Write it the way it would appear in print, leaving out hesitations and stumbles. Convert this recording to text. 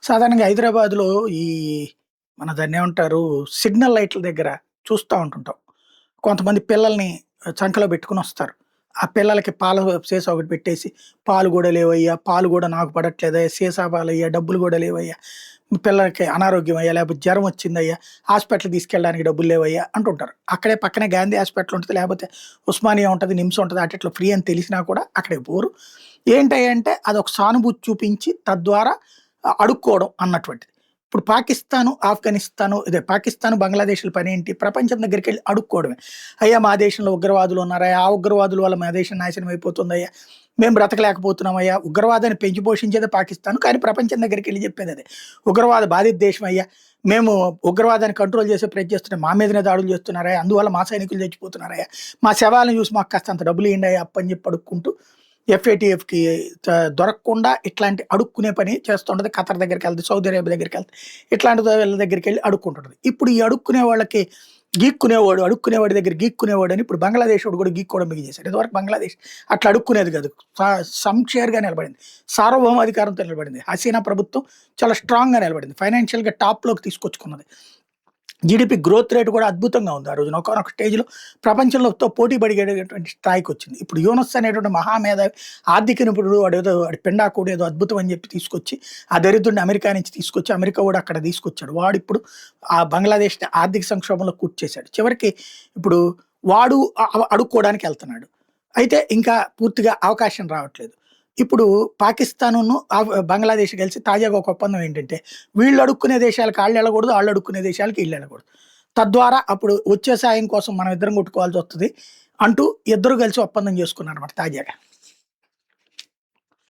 సాధారణంగా హైదరాబాద్‌లో ఈ మన దాన్నేమంటారు సిగ్నల్ లైట్ల దగ్గర చూస్తా ఉంటుంటాం. కొంతమంది పిల్లల్ని చంకలో పెట్టుకొనొస్తారు. ఆ పిల్లలకి పాల సీసా ఒకటి పెట్టేసి, "పాలు గూడా లేవయ్యా, పాలు గూడా నాకు పడట్లేదయ్యా, సీసా పాలయ్యా, డబ్బులు గూడా లేవయ్యా, మీ పిల్లలకి అనారోగ్యమయ్యా, లేకపోతే జ్వరం వచ్చిందయ్యా, హాస్పిటల్‌కి తీసుకెళ్ళడానికి డబ్బులు లేవయ్యా" అంటుంటారు. అక్కడే పక్కనే గాంధీ హాస్పిటల్ ఉంటది, లేకపోతే ఉస్మానియా ఉంటది, నిమ్స్ ఉంటది. అట్టిట్లో ఫ్రీ అని తెలిసినా కూడా అక్కడికి పోరు. ఏంటయ్యంటే అదొక సానుభూతి చూపించి తద్వారా అడుక్కోవడం అన్నటువంటిది. ఇప్పుడు పాకిస్తాను, ఆఫ్ఘనిస్తాను పాకిస్తాను, బంగ్లాదేశ్‌ల పనేంటి? ప్రపంచం దగ్గరికెళ్ళి అడుక్కోవడమే. అయ్యా! మా దేశంలో ఉగ్రవాదులు ఉన్నారయ్యా, ఆ ఉగ్రవాదుల వల్ల మా దేశం నాశనం అయిపోతుందయ్యా, మేము బ్రతకలేకపోతున్నామయ్యా. ఉగ్రవాదాన్ని పెంచి పోషించేదే పాకిస్తాను. కానీ ప్రపంచం దగ్గరికెళ్ళి చెప్పేదదే. ఉగ్రవాద బాధిత దేశం అయ్యా, మేము ఉగ్రవాదాన్ని కంట్రోల్ చేసే ప్రయత్నం చేస్తుంటే మా మీదనే దాడులు చేస్తున్నారయ్యా, అందువల్ల మా సైనికులు చచ్చిపోతున్నారయ్యా, మా శవాలను చూసి మాకు కాస్తంత డబ్బులు ఇయ్యండయ్యా అప్పని చెప్పి అడుక్కుంటూ ఎఫ్ఏటీఎఫ్‌కి దొరకకుండా ఇట్లాంటి అడుక్కునే పని చేస్తుంటది. ఖతర్ దగ్గరికెళ్తది, సౌదీ అరేబియా దగ్గరికెళ్తది. ఇట్లాంటి వీళ్ళ దగ్గరికెళ్ళి అడుక్కుంటుంటది. ఇప్పుడు ఈ అడుక్కునే వాళ్ళకి అడుక్కునేవాడి దగ్గర గీక్కునేవాడని ఇప్పుడు బంగ్లాదేశోడు కూడా గీక్కోవడం బిగిచేశాడు. ఇదివరకు బంగ్లాదేశ్ అట్లా అడుక్కునేది కాదు. సంషేర్‌గా నిలబడింది. సార్వభౌమాధికారంతో నిలబడింది. హసీనా ప్రభుత్వం చాలా స్ట్రాంగ్‌గా నిలబడింది. ఫైనాన్షియల్‌గా టాప్‌లోకి తీసుకొచ్చుకున్నది. జీడీపీ గ్రోత్ రేట్ కూడా అద్భుతంగా ఉంది. ఆ రోజున ఒకానొక స్టేజ్‌లో ప్రపంచంలోతో పోటీ పడిగేటటువంటి స్థాయికొచ్చింది. ఇప్పుడు యూనస్ అనేటువంటి మహామేధావి ఆర్థిక నిపుణుడు వాడి పిండాకుడు ఏదో అద్భుతం అని చెప్పి తీసుకొచ్చి, ఆ దరిద్రుడిని అమెరికా నుంచి తీసుకొచ్చి, అమెరికా కూడా అక్కడ తీసుకొచ్చాడు. వాడిప్పుడు ఆ బంగ్లాదేశ్‌ని ఆర్థిక సంక్షోభంలో కూర్చేశాడు. చివరికి ఇప్పుడు వాడు అడుక్కోవడానికెళ్తున్నాడు. అయితే ఇంకా పూర్తిగా అవకాశం రావట్లేదు. ఇప్పుడు పాకిస్తానును, బంగ్లాదేశ్ కలిసి తాజాగా ఒక ఒప్పందం ఏంటంటే, వీళ్ళు అడుక్కునే దేశాలకు ఆళ్ళెళ్ళకూడదు, ఆళ్ళు అడుక్కునే దేశాలకు ఈళ్ళెళ్ళకూడదు. తద్వారా అప్పుడు వచ్చే సాయం కోసం మనం ఇద్దరం కొట్టుకోవాల్సొస్తది అంటూ ఇద్దరు కలిసి ఒప్పందం చేసుకున్నారన్నమాట తాజాగా.